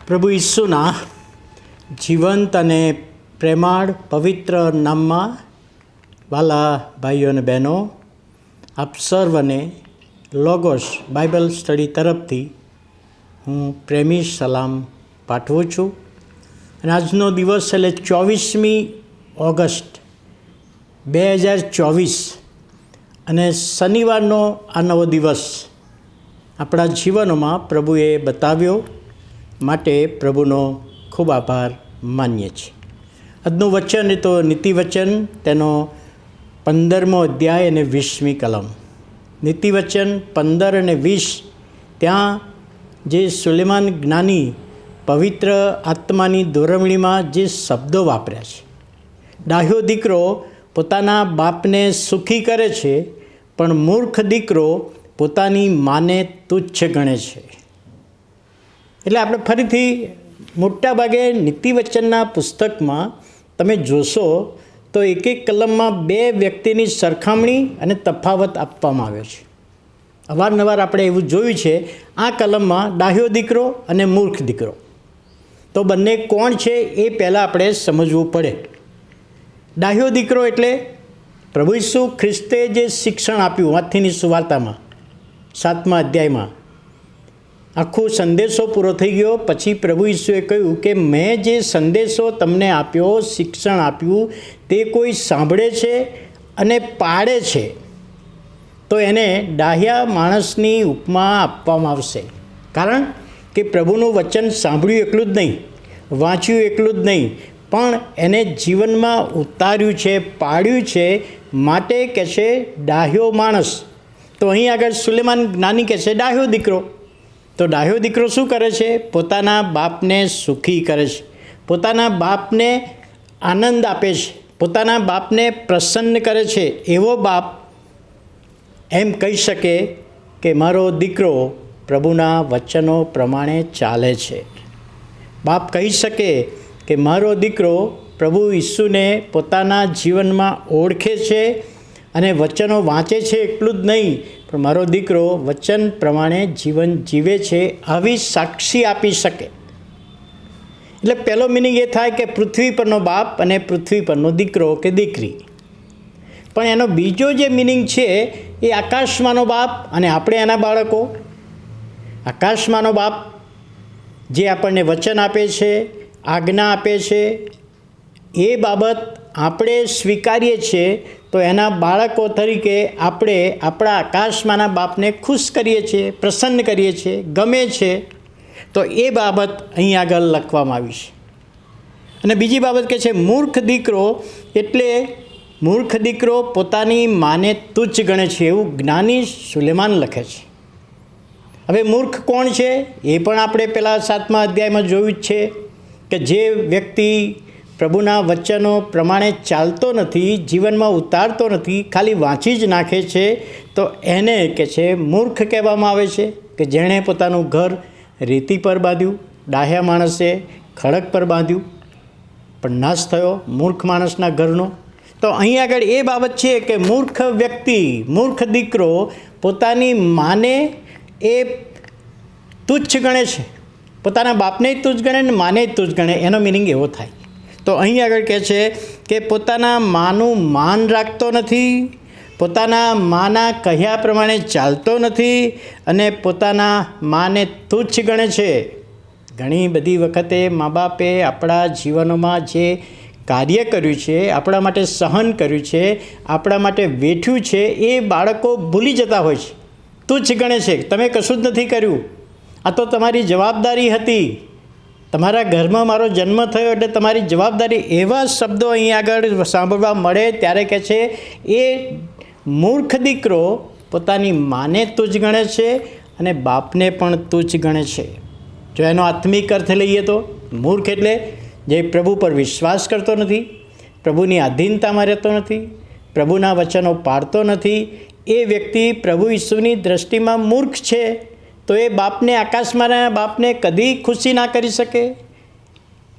પ્રભુ ઈસુના જીવંત અને પ્રેમાળ પવિત્ર નામમાં વાલા ભાઈઓ અને બહેનો, આપ સર્વને લોગોસ બાઇબલ સ્ટડી તરફથી હું પ્રેમી સલામ પાઠવું છું. અને આજનો દિવસ એટલે 24મી ઓગસ્ટ 2024 અને શનિવારનો આ નવો દિવસ આપણા જીવનોમાં પ્રભુએ બતાવ્યો માટે પ્રભુનો ખૂબ આભાર માનીએ છીએ. આજનું વચન એ તો નીતિવચન, તેનો 15મો અધ્યાય અને 20મી કલમ. નીતિવચન 15 અને 20, ત્યાં જે સુલેમાન જ્ઞાની પવિત્ર આત્માની દોરવણીમાં જે શબ્દો વાપર્યા છે, ડાહ્યો દીકરો પોતાના બાપને સુખી કરે છે, પણ મૂર્ખ દીકરો પોતાની માને તુચ્છ ગણે છે. એટલે આપણે ફરીથી મોટાભાગે નીતિવચનના પુસ્તકમાં તમે જોશો તો એક એક કલમમાં બે વ્યક્તિની સરખામણી અને તફાવત આપવામાં આવ્યો છે. અવારનવાર આપણે એવું જોયું છે. આ કલમમાં ડાહ્યો દીકરો અને મૂર્ખ દીકરો, તો બંને કોણ છે એ પહેલાં આપણે સમજવું પડે. ડાહ્યો દીકરો એટલે પ્રભુ ઈસુ ખ્રિસ્તે જે શિક્ષણ આપ્યું વાથીની સુવાર્તામાં 7મા અધ્યાયમાં, આખો સંદેશો પૂરો થઈ ગયો પછી પ્રભુ ઈસુએ કહ્યું કે મેં જે સંદેશો તમને આપ્યો, શિક્ષણ આપ્યું, તે કોઈ સાંભળે છે અને પાળે છે તો એને ડાહ્યા માણસની ઉપમા આપવામાં આવશે. કારણ કે પ્રભુનું વચન સાંભળ્યું એટલું જ નહીં, વાંચ્યું એટલું જ નહીં, પણ એને જીવનમાં ઉતાર્યું છે, પાળ્યું છે, માટે કહે છે ડાહ્યો માણસ. તો અહીં આગળ સુલેમાન જ્ઞાની કહે છે ડાહ્યો દીકરો. તો ડાહ્યો દીકરો શું કરે છે? પોતાના બાપને સુખી કરે છે, પોતાના બાપને આનંદ આપે છે, પોતાના બાપને પ્રસન્ન કરે છે. એવો બાપ એમ કહી શકે કે મારો દીકરો પ્રભુના વચનો પ્રમાણે ચાલે છે. બાપ કહી શકે કે મારો દીકરો પ્રભુ ઈસુને પોતાના જીવનમાં ઓળખે છે અને વચનો વાંચે છે એટલું જ નહીં, પણ મારો દીકરો વચન પ્રમાણે જીવન જીવે છે, આવી સાક્ષી આપી શકે. એટલે પહેલો મિનિંગ એ થાય કે પૃથ્વી પરનો બાપ અને પૃથ્વી પરનો દીકરો કે દીકરી. પણ એનો બીજો જે મિનિંગ છે એ આકાશમાંનો બાપ અને આપણે એના બાળકો. આકાશમાંનો બાપ જે આપણને વચન આપે છે, આજ્ઞા આપે છે, એ બાબત આપણે સ્વીકારીએ છીએ તો એના બાળકો તરીકે આપણે આપણા આકાશમાંના બાપને ખુશ કરીએ છીએ, પ્રસન્ન કરીએ છીએ, ગમે છે. તો એ બાબત અહીં આગળ લખવામાં આવી છે. અને બીજી બાબત કે છે મૂર્ખ દીકરો, એટલે મૂર્ખ દીકરો પોતાની માને તુચ્છ ગણે છે, એવું જ્ઞાની સુલેમાન લખે છે. હવે મૂર્ખ કોણ છે એ પણ આપણે પહેલાં 7મા અધ્યાયમાં જોયું જ છે કે જે વ્યક્તિ પ્રભુના વચનો પ્રમાણે ચાલતો નથી, જીવનમાં ઉતારતો નથી, ખાલી વાંચી જ નાખે છે, તો એને કે છે મૂર્ખ કહેવામાં આવે છે. કે જેણે પોતાનું ઘર રેતી પર બાંધ્યું, ડાહ્યા માણસે ખડક પર બાંધ્યું, પણ નાશ થયો મૂર્ખ માણસના ઘરનો. તો અહીં આગળ એ બાબત છે કે મૂર્ખ વ્યક્તિ, મૂર્ખ દીકરો પોતાની માને એ તુચ્છ ગણે છે, પોતાના બાપને તુચ્છ ગણે ને માને તુચ્છ ગણે. એનો મિનિંગ એવો થાય. તો અહીં આગળ કહે છે કે પોતાના માનું માન રાખતો નથી, પોતાના માના કહ્યા પ્રમાણે ચાલતો નથી અને પોતાના માને તુચ્છ ગણે છે. ઘણી બધી વખતે મા બાપે આપણા જીવનોમાં જે કાર્ય કર્યું છે, આપણા માટે સહન કર્યું છે, આપણા માટે વેઠ્યું છે, એ બાળકો ભૂલી જતા હોય છે, તુચ્છ ગણે છે. તમે કશું જ નથી કર્યું, આ તો તમારી જવાબદારી હતી, તમારા ઘરમાં મારો જન્મ થયો એટલે તમારી જવાબદારી. એવા શબ્દો અહીં આગળ સાંભળવા મળે ત્યારે કહે છે એ મૂર્ખ દીકરો પોતાની માને તુચ્છ ગણે છે અને બાપને પણ તુચ્છ ગણે છે. જો એનો આત્મિક અર્થ લઈએ તો મૂર્ખ એટલે જે પ્રભુ પર વિશ્વાસ કરતો નથી, પ્રભુની આધીનતામાં રહેતો નથી, પ્રભુના વચનો પાળતો નથી, એ વ્યક્તિ પ્રભુ ઈસુની દ્રષ્ટિમાં મૂર્ખ છે. તો એ બાપને, આકાશમાંના બાપને કદી ખુશી ના કરી શકે,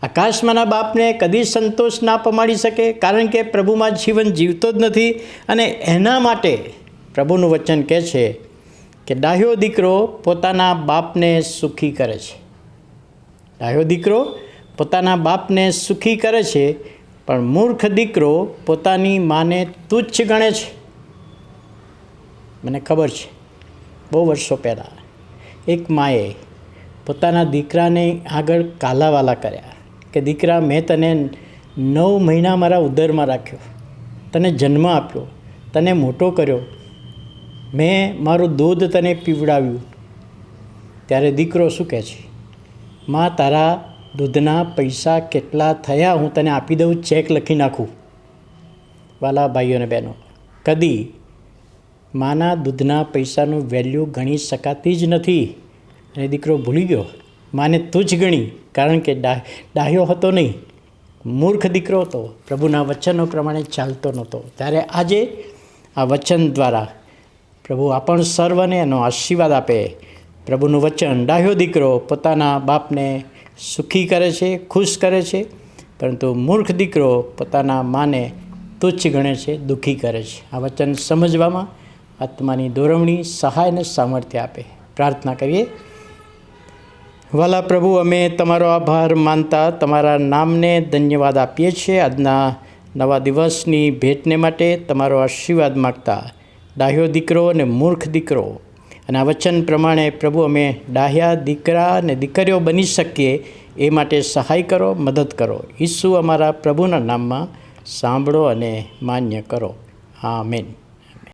આકાશમાંના બાપને કદી સંતોષ ના પમાડી શકે, કારણ કે પ્રભુમાં જીવન જીવતો જ નથી. અને એના માટે પ્રભુનું વચન કહે છે કે ડાહ્યો દીકરો પોતાના બાપને સુખી કરે છે. ડાહ્યો દીકરો પોતાના બાપને સુખી કરે છે, પણ મૂર્ખ દીકરો પોતાની માને તુચ્છ ગણે છે. મને ખબર છે, બહુ વર્ષો પહેલાં એક માએ પોતાના દીકરાને આગળ કાલાવાલા કર્યા કે દીકરા, મેં તને 9 મહિના મારા ઉદરમાં રાખ્યો, તને જન્મ આપ્યો, તને મોટો કર્યો, મેં મારું દૂધ તને પીવડાવ્યું. ત્યારે દીકરો શું કહે છે? માં, તારા દૂધના પૈસા કેટલા થયા હું તને આપી દઉં, ચેક લખી નાખું. વાલા ભાઈઓ અને બહેનો, કદી માના દૂધના પૈસાનું વેલ્યુ ગણી શકાતી જ નથી. અને દીકરો ભૂલી ગયો, માને તુચ્છ ગણી, કારણ કે ડાહ્યો હતો નહીં, મૂર્ખ દીકરો હતો, પ્રભુના વચનો પ્રમાણે ચાલતો નહોતો. ત્યારે આજે આ વચન દ્વારા પ્રભુ આપણ સર્વને એનો આશીર્વાદ આપે. પ્રભુનું વચન, ડાહ્યો દીકરો પોતાના બાપને સુખી કરે છે, ખુશ કરે છે, પરંતુ મૂર્ખ દીકરો પોતાના માને તુચ્છ ગણે છે, દુઃખી કરે છે. આ વચન સમજવામાં આત્માની દોરવણી, સહાય અને સામર્થ્ય આપે. પ્રાર્થના કરીએ. વાલા પ્રભુ, અમે તમારો આભાર માનતા તમારા નામને ધન્યવાદ આપીએ છીએ. આજના નવા દિવસની ભેટને માટે તમારો આશીર્વાદ માગતા ડાહ્યો દીકરો અને મૂર્ખ દીકરો, અને આ વચન પ્રમાણે પ્રભુ અમે ડાહ્યા દીકરા અને દીકરીઓ બની શકીએ એ માટે સહાય કરો, મદદ કરો. ઈસુ અમારા પ્રભુના નામમાં સાંભળો અને માન્ય કરો. આમેન.